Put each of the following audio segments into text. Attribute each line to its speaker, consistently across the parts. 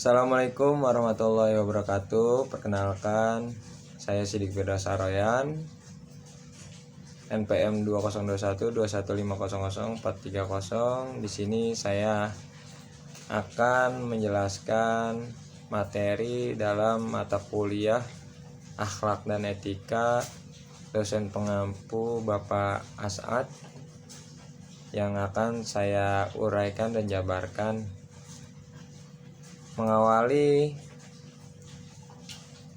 Speaker 1: Assalamualaikum warahmatullahi wabarakatuh. Perkenalkan, saya Sidik Firdaus Saroyan, NPM 202121500430. Di sini saya akan menjelaskan materi dalam mata kuliah Akhlak dan Etika dosen pengampu Bapak As'ad yang akan saya uraikan dan jabarkan. Mengawali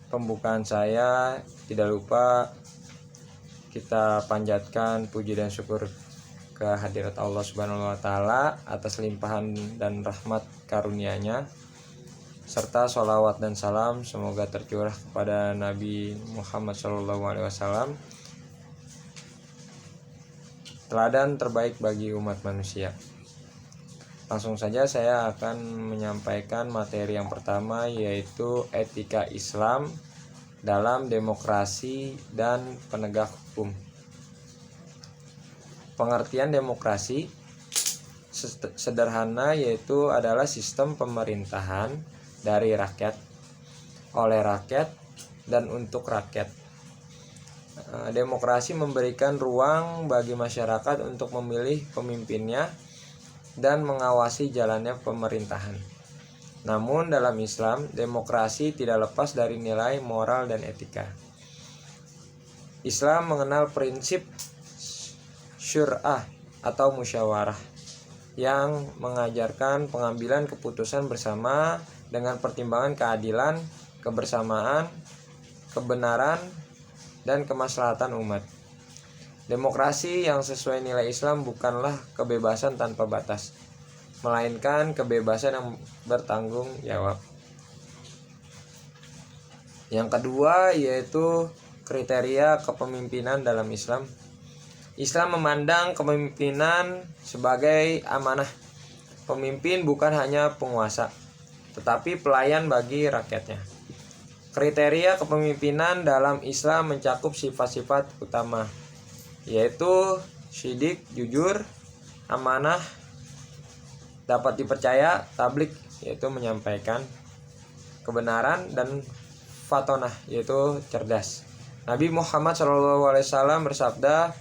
Speaker 1: pembukaan saya, tidak lupa kita panjatkan puji dan syukur kehadirat Allah Subhanahu wa Ta'ala atas limpahan dan rahmat karunia-Nya, serta sholawat dan salam semoga tercurah kepada Nabi Muhammad SAW, teladan terbaik bagi umat manusia. Langsung saja saya akan menyampaikan materi yang pertama, yaitu etika Islam dalam demokrasi dan penegak hukum. Pengertian demokrasi sederhana yaitu adalah sistem pemerintahan dari rakyat, oleh rakyat, dan untuk rakyat. Demokrasi memberikan ruang bagi masyarakat untuk memilih pemimpinnya dan mengawasi jalannya pemerintahan. Namun dalam Islam, demokrasi tidak lepas dari nilai moral dan etika. Islam mengenal prinsip syur'ah atau musyawarah yang mengajarkan pengambilan keputusan bersama dengan pertimbangan keadilan, kebersamaan, kebenaran, dan kemaslahatan umat. Demokrasi yang sesuai nilai Islam bukanlah kebebasan tanpa batas, melainkan kebebasan yang bertanggung jawab. Yang kedua yaitu kriteria kepemimpinan dalam Islam. Islam memandang kepemimpinan sebagai amanah. Pemimpin bukan hanya penguasa, tetapi pelayan bagi rakyatnya. Kriteria kepemimpinan dalam Islam mencakup sifat-sifat utama, yaitu syidik, jujur, amanah, dapat dipercaya, tablik, yaitu menyampaikan kebenaran, dan fatonah, yaitu cerdas. Nabi Muhammad SAW bersabda,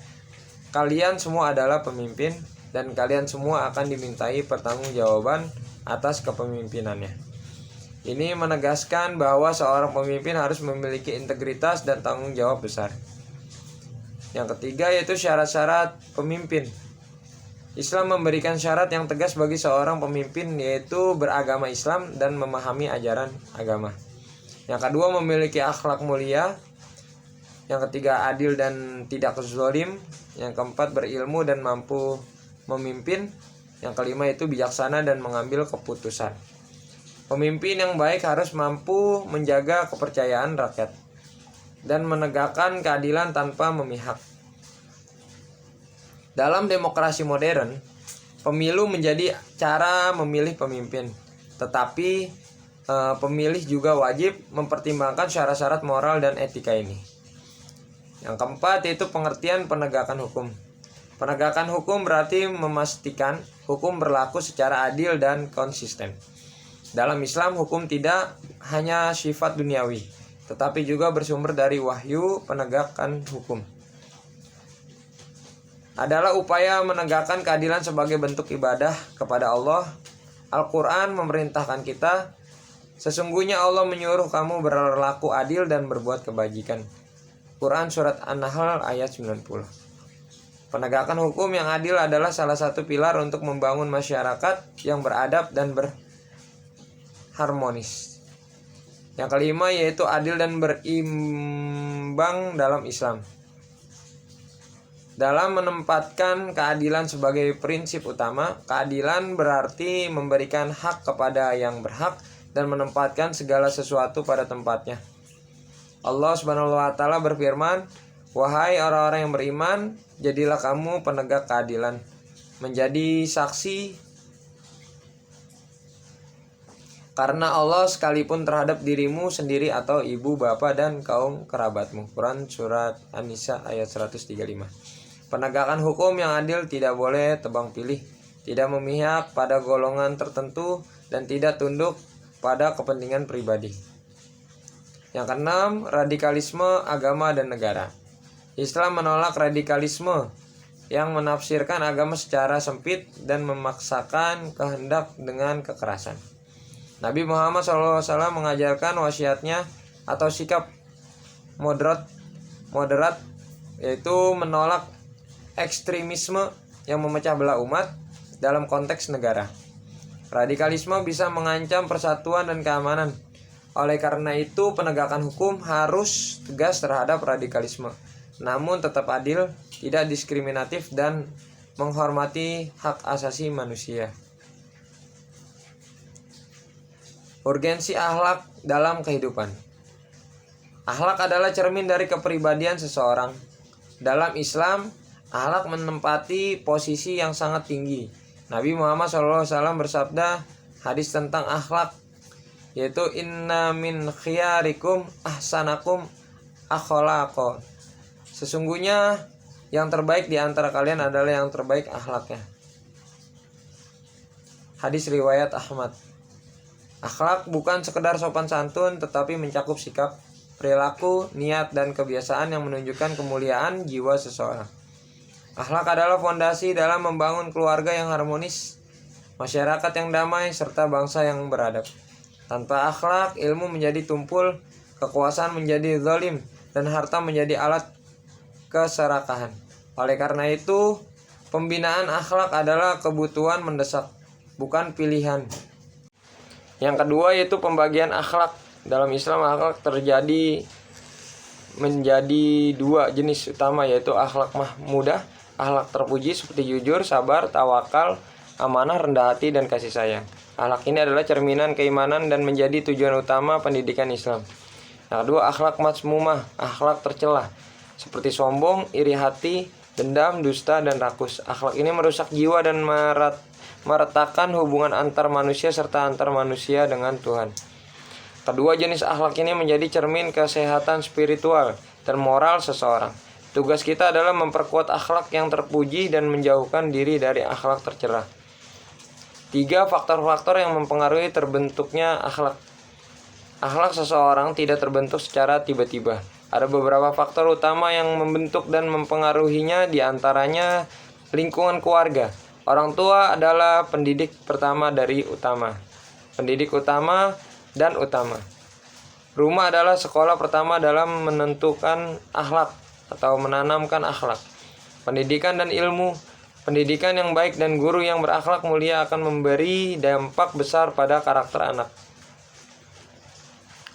Speaker 1: "Kalian semua adalah pemimpin dan kalian semua akan dimintai pertanggungjawaban atas kepemimpinannya." Ini menegaskan bahwa seorang pemimpin harus memiliki integritas dan tanggung jawab besar. Yang ketiga yaitu syarat-syarat pemimpin. Islam memberikan syarat yang tegas bagi seorang pemimpin, yaitu beragama Islam dan memahami ajaran agama. Yang kedua memiliki akhlak mulia. Yang ketiga adil dan tidak zalim. Yang keempat berilmu dan mampu memimpin. Yang kelima itu bijaksana dan mengambil keputusan. Pemimpin yang baik harus mampu menjaga kepercayaan rakyat dan menegakkan keadilan tanpa memihak. Dalam demokrasi modern, pemilu menjadi cara memilih pemimpin, tetapi pemilih juga wajib mempertimbangkan syarat-syarat moral dan etika ini. Yang keempat yaitu pengertian penegakan hukum. Penegakan hukum berarti memastikan hukum berlaku secara adil dan konsisten. Dalam Islam, hukum tidak hanya sifat duniawi, tetapi juga bersumber dari wahyu. Penegakan hukum adalah upaya menegakkan keadilan sebagai bentuk ibadah kepada Allah. Al-Quran memerintahkan kita, sesungguhnya Allah menyuruh kamu berlaku adil dan berbuat kebajikan. Quran Surat An-Nahl ayat 90. Penegakan hukum yang adil adalah salah satu pilar untuk membangun masyarakat yang beradab dan berharmonis. Yang kelima yaitu adil dan berimbang dalam Islam. Dalam menempatkan keadilan sebagai prinsip utama, keadilan berarti memberikan hak kepada yang berhak dan menempatkan segala sesuatu pada tempatnya. Allah Subhanahu wa Ta'ala berfirman, "Wahai orang-orang yang beriman, jadilah kamu penegak keadilan, menjadi saksi karena Allah sekalipun terhadap dirimu sendiri atau ibu, bapak, dan kaum kerabatmu." Quran Surat An-Nisa ayat 135. Penegakan hukum yang adil tidak boleh tebang pilih, tidak memihak pada golongan tertentu, dan tidak tunduk pada kepentingan pribadi. Yang keenam, radikalisme agama dan negara. Islam menolak radikalisme yang menafsirkan agama secara sempit dan memaksakan kehendak dengan kekerasan. Nabi Muhammad SAW mengajarkan wasiatnya atau sikap moderat, yaitu menolak ekstremisme yang memecah belah umat dalam konteks negara. Radikalisme bisa mengancam persatuan dan keamanan. Oleh karena itu, penegakan hukum harus tegas terhadap radikalisme, namun tetap adil, tidak diskriminatif, dan menghormati hak asasi manusia. Urgensi akhlak dalam kehidupan. Akhlak adalah cermin dari kepribadian seseorang. Dalam Islam, akhlak menempati posisi yang sangat tinggi. Nabi Muhammad SAW bersabda, hadis tentang akhlak, yaitu inna min khiyarikum ahsanakum akhlaqan. Sesungguhnya yang terbaik di antara kalian adalah yang terbaik akhlaknya. Hadis riwayat Ahmad. Akhlak bukan sekedar sopan santun, tetapi mencakup sikap, perilaku, niat, dan kebiasaan yang menunjukkan kemuliaan jiwa seseorang. Akhlak adalah fondasi dalam membangun keluarga yang harmonis, masyarakat yang damai, serta bangsa yang beradab. Tanpa akhlak, ilmu menjadi tumpul, kekuasaan menjadi zalim, dan harta menjadi alat keserakahan. Oleh karena itu, pembinaan akhlak adalah kebutuhan mendesak, bukan pilihan. Yang kedua yaitu pembagian akhlak. Dalam Islam, akhlak menjadi dua jenis utama, yaitu akhlak mahmudah, akhlak terpuji seperti jujur, sabar, tawakal, amanah, rendah hati, dan kasih sayang. Akhlak ini adalah cerminan keimanan dan menjadi tujuan utama pendidikan Islam. Yang kedua, akhlak mazmumah, akhlak tercela, seperti sombong, iri hati, dendam, dusta, dan rakus. Akhlak ini merusak jiwa dan meretakan hubungan antar manusia serta antar manusia dengan Tuhan. Kedua jenis akhlak ini menjadi cermin kesehatan spiritual dan moral seseorang. Tugas kita adalah memperkuat akhlak yang terpuji dan menjauhkan diri dari akhlak tercela. 3 faktor-faktor yang mempengaruhi terbentuknya akhlak. Akhlak seseorang tidak terbentuk secara tiba-tiba. Ada beberapa faktor utama yang membentuk dan mempengaruhinya, diantaranya lingkungan keluarga. Orang tua adalah pendidik pertama dari utama. Pendidik utama dan utama. Rumah adalah sekolah pertama dalam menentukan akhlak atau menanamkan akhlak. Pendidikan dan ilmu. Pendidikan yang baik dan guru yang berakhlak mulia akan memberi dampak besar pada karakter anak.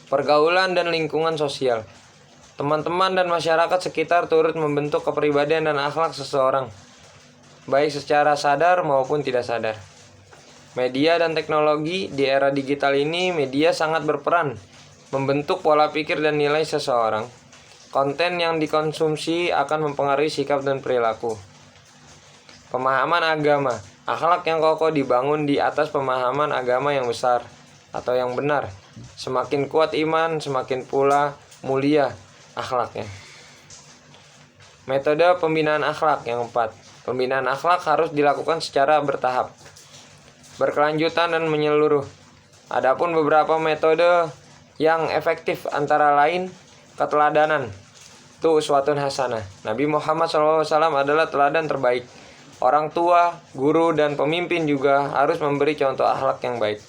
Speaker 1: Pergaulan dan lingkungan sosial. Teman-teman dan masyarakat sekitar turut membentuk kepribadian dan akhlak seseorang, baik secara sadar maupun tidak sadar. Media dan teknologi. Di era digital ini, media sangat berperan membentuk pola pikir dan nilai seseorang. Konten yang dikonsumsi akan mempengaruhi sikap dan perilaku. Pemahaman agama. Akhlak yang kokoh dibangun di atas pemahaman agama yang besar atau yang benar. Semakin kuat iman, semakin pula mulia akhlaknya. Metode pembinaan akhlak. Yang 4. Pembinaan akhlak harus dilakukan secara bertahap, berkelanjutan, dan menyeluruh. Adapun beberapa metode yang efektif antara lain keteladanan, itu uswatun hasanah. Nabi Muhammad SAW adalah teladan terbaik. Orang tua, guru, dan pemimpin juga harus memberi contoh akhlak yang baik.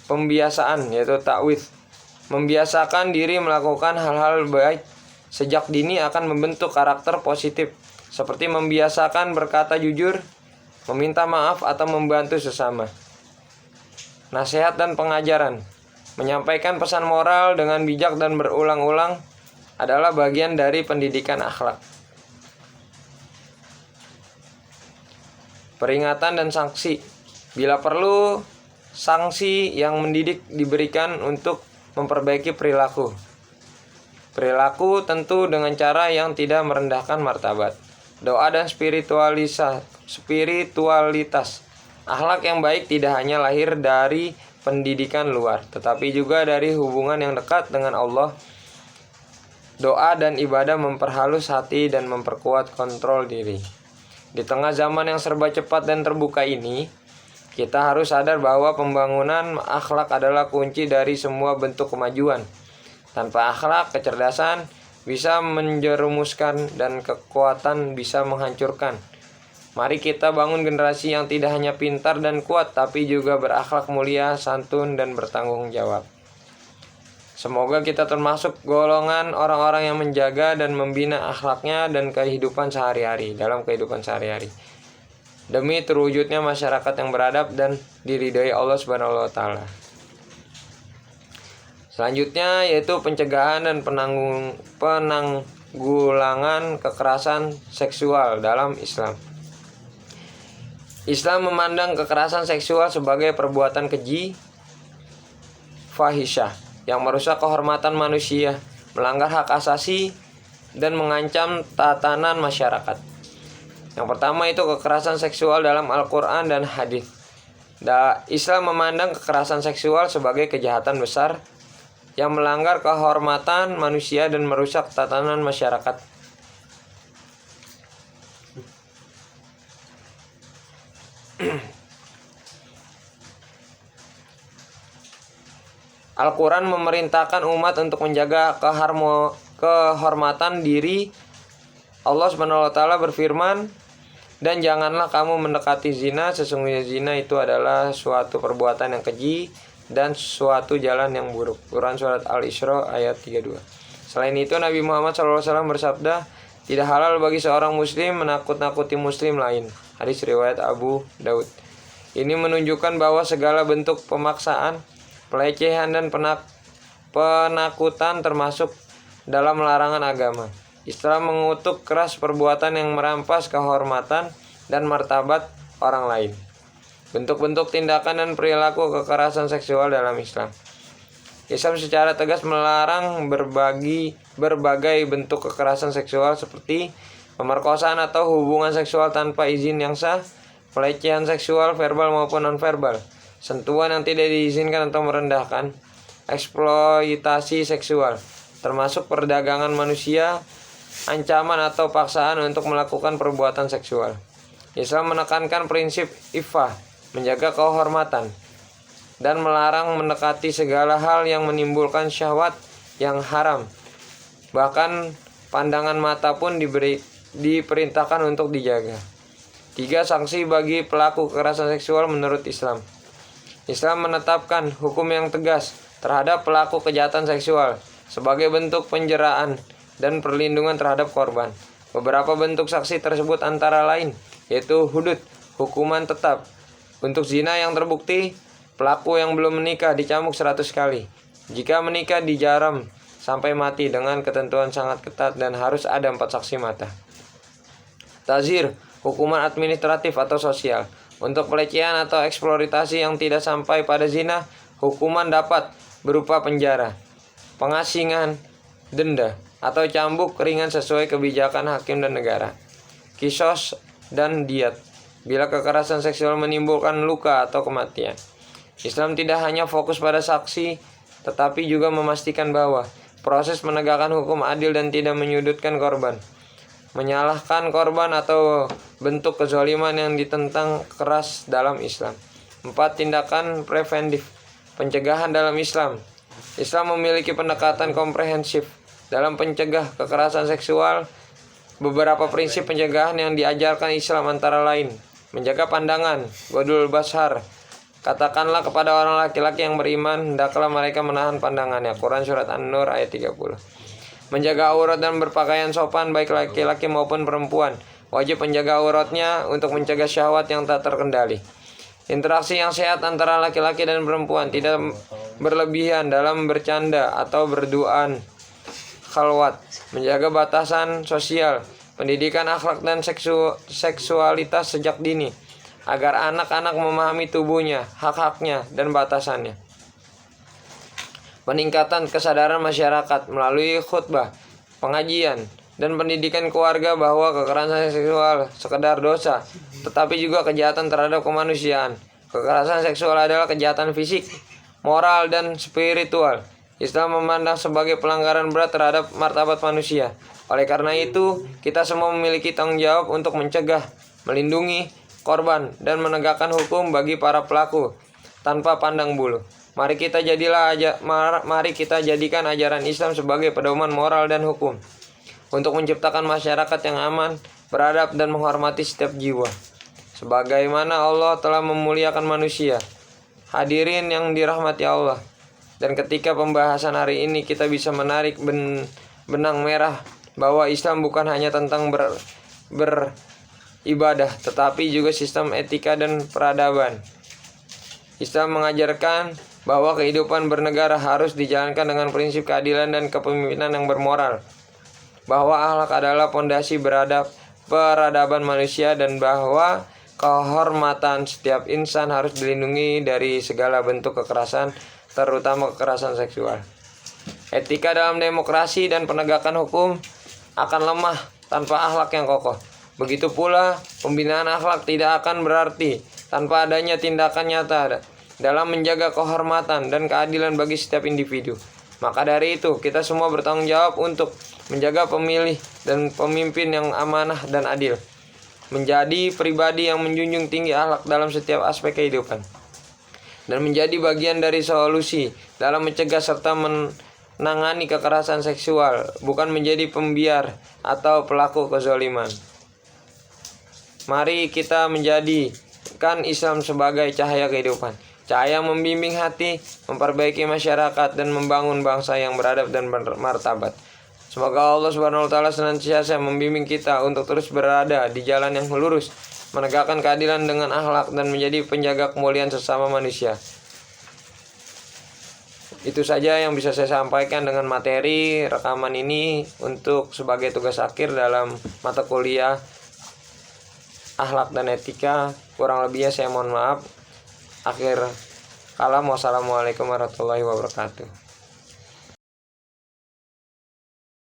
Speaker 1: Pembiasaan, yaitu ta'widz. Membiasakan diri melakukan hal-hal baik sejak dini akan membentuk karakter positif, seperti membiasakan berkata jujur, meminta maaf, atau membantu sesama. Nasihat dan pengajaran. Menyampaikan pesan moral dengan bijak dan berulang-ulang adalah bagian dari pendidikan akhlak. Peringatan dan sanksi. Bila perlu, sanksi yang mendidik diberikan untuk memperbaiki perilaku. Perilaku tentu dengan cara yang tidak merendahkan martabat. Doa dan spiritualitas. Akhlak yang baik tidak hanya lahir dari pendidikan luar, tetapi juga dari hubungan yang dekat dengan Allah. Doa dan ibadah memperhalus hati dan memperkuat kontrol diri. Di tengah zaman yang serba cepat dan terbuka ini, Kita harus sadar bahwa pembangunan akhlak adalah kunci dari semua bentuk kemajuan. Tanpa akhlak, kecerdasan bisa menjerumuskan dan kekuatan bisa menghancurkan. Mari kita bangun generasi yang tidak hanya pintar dan kuat, tapi juga berakhlak mulia, santun, dan bertanggung jawab. Semoga kita termasuk golongan orang-orang yang menjaga dan membina akhlaknya dan kehidupan sehari-hari, dalam kehidupan sehari-hari, demi terwujudnya masyarakat yang beradab dan diridhai Allah Subhanahu wa taala. Selanjutnya yaitu pencegahan dan penanggulangan kekerasan seksual dalam Islam. Islam memandang kekerasan seksual sebagai perbuatan keji, fahisyah, yang merusak kehormatan manusia, melanggar hak asasi, dan mengancam tatanan masyarakat. Yang pertama itu kekerasan seksual dalam Al-Quran dan hadis. Islam memandang kekerasan seksual sebagai kejahatan besar yang melanggar kehormatan manusia dan merusak tatanan masyarakat. Al-Quran memerintahkan umat untuk menjaga kehormatan diri. Allah Subhanahu wa taala berfirman, "Dan janganlah kamu mendekati zina, sesungguhnya zina itu adalah suatu perbuatan yang keji dan suatu jalan yang buruk." Quran surat Al-Isra ayat 32. Selain itu Nabi Muhammad SAW bersabda, "Tidak halal bagi seorang muslim menakut-nakuti muslim lain." Hadis riwayat Abu Daud. Ini menunjukkan bahwa segala bentuk pemaksaan, pelecehan, dan penakutan termasuk dalam larangan agama. Islam mengutuk keras perbuatan yang merampas kehormatan dan martabat orang lain. Bentuk-bentuk tindakan dan perilaku kekerasan seksual dalam Islam. Islam secara tegas melarang berbagai bentuk kekerasan seksual seperti pemerkosaan atau hubungan seksual tanpa izin yang sah, pelecehan seksual verbal maupun nonverbal, sentuhan yang tidak diizinkan atau merendahkan, eksploitasi seksual, termasuk perdagangan manusia, ancaman atau paksaan untuk melakukan perbuatan seksual. Islam menekankan prinsip iffah, menjaga kehormatan, dan melarang mendekati segala hal yang menimbulkan syahwat yang haram. Bahkan pandangan mata pun diperintahkan untuk dijaga. 3 sanksi bagi pelaku kekerasan seksual menurut Islam. Islam menetapkan hukum yang tegas terhadap pelaku kejahatan seksual sebagai bentuk penjeraan dan perlindungan terhadap korban. Beberapa bentuk sanksi tersebut antara lain yaitu hudud, hukuman tetap. Untuk zina yang terbukti, pelaku yang belum menikah dicambuk 100 kali. Jika menikah dijaram sampai mati dengan ketentuan sangat ketat dan harus ada 4 saksi mata. Tazir, hukuman administratif atau sosial. Untuk pelecehan atau eksploitasi yang tidak sampai pada zina, hukuman dapat berupa penjara, pengasingan, denda, atau cambuk ringan sesuai kebijakan hakim dan negara. Kisos dan diat bila kekerasan seksual menimbulkan luka atau kematian. Islam tidak hanya fokus pada saksi, tetapi juga memastikan bahwa proses menegakkan hukum adil dan tidak menyudutkan korban, menyalahkan korban, atau bentuk kezaliman yang ditentang keras dalam Islam. 4. Tindakan preventif, pencegahan dalam Islam. Islam memiliki pendekatan komprehensif dalam pencegah kekerasan seksual. Beberapa prinsip pencegahan yang diajarkan Islam antara lain: menjaga pandangan, godul basar. Katakanlah kepada orang laki-laki yang beriman, hendaklah mereka menahan pandangannya. Quran surat An-Nur ayat 30. Menjaga aurat dan berpakaian sopan baik laki-laki maupun perempuan. Wajib menjaga auratnya untuk mencegah syahwat yang tak terkendali. Interaksi yang sehat antara laki-laki dan perempuan, tidak berlebihan dalam bercanda atau berduaan khalwat. Menjaga batasan sosial, pendidikan akhlak dan seksualitas sejak dini, agar anak-anak memahami tubuhnya, hak-haknya, dan batasannya. Peningkatan kesadaran masyarakat melalui khutbah, pengajian, dan pendidikan keluarga bahwa kekerasan seksual sekedar dosa, tetapi juga kejahatan terhadap kemanusiaan. Kekerasan seksual adalah kejahatan fisik, moral, dan spiritual. Islam memandang sebagai pelanggaran berat terhadap martabat manusia. Oleh karena itu, kita semua memiliki tanggung jawab untuk mencegah, melindungi, korban dan menegakkan hukum bagi para pelaku tanpa pandang bulu. Mari kita jadikan ajaran Islam sebagai pedoman moral dan hukum untuk menciptakan masyarakat yang aman, beradab dan menghormati setiap jiwa. Sebagaimana Allah telah memuliakan manusia. Hadirin yang dirahmati Allah. Dan ketika pembahasan hari ini kita bisa menarik benang merah bahwa Islam bukan hanya tentang beribadah, tetapi juga sistem etika dan peradaban. Islam mengajarkan bahwa kehidupan bernegara harus dijalankan dengan prinsip keadilan dan kepemimpinan yang bermoral, bahwa akhlak adalah pondasi peradaban manusia, dan bahwa kehormatan setiap insan harus dilindungi dari segala bentuk kekerasan, terutama kekerasan seksual. Etika dalam demokrasi dan penegakan hukum akan lemah tanpa akhlak yang kokoh. Begitu pula pembinaan akhlak tidak akan berarti tanpa adanya tindakan nyata dalam menjaga kehormatan dan keadilan bagi setiap individu. Maka dari itu, kita semua bertanggung jawab untuk menjaga pemilih dan pemimpin yang amanah dan adil, menjadi pribadi yang menjunjung tinggi akhlak dalam setiap aspek kehidupan, dan menjadi bagian dari solusi dalam mencegah serta menangani kekerasan seksual, bukan menjadi pembiar atau pelaku kezaliman. Mari kita menjadikan Islam sebagai cahaya kehidupan, cahaya yang membimbing hati, memperbaiki masyarakat, dan membangun bangsa yang beradab dan bermartabat. Semoga Allah Subhanahu wa Ta'ala senantiasa membimbing kita untuk terus berada di jalan yang lurus, menegakkan keadilan dengan akhlak, dan menjadi penjaga kemuliaan sesama manusia. Itu saja yang bisa saya sampaikan dengan materi rekaman ini untuk sebagai tugas akhir dalam mata kuliah akhlak dan etika. Kurang lebihnya saya mohon maaf. Akhir kalam, wassalamualaikum warahmatullahi wabarakatuh.